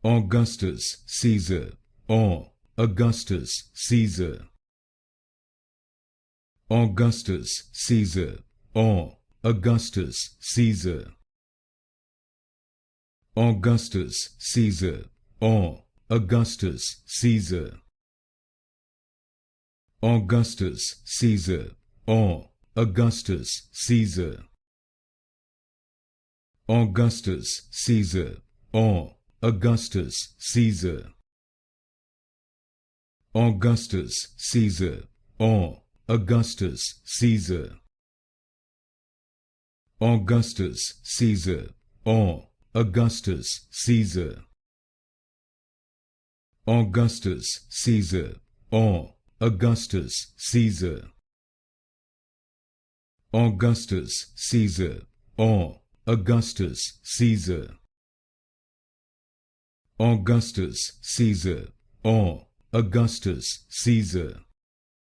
Augustus Caesar, or Augustus Caesar. Augustus Caesar, or Augustus Caesar. Augustus Caesar, or Augustus Caesar. Augustus Caesar, or Augustus Caesar. Augustus Caesar, or Augustus Caesar. Augustus Caesar, or Augustus Caesar. Augustus Caesar, or Augustus Caesar. Augustus Caesar, or Augustus Caesar. Augustus Caesar, or Augustus Caesar. Augustus Caesar, or Augustus Caesar.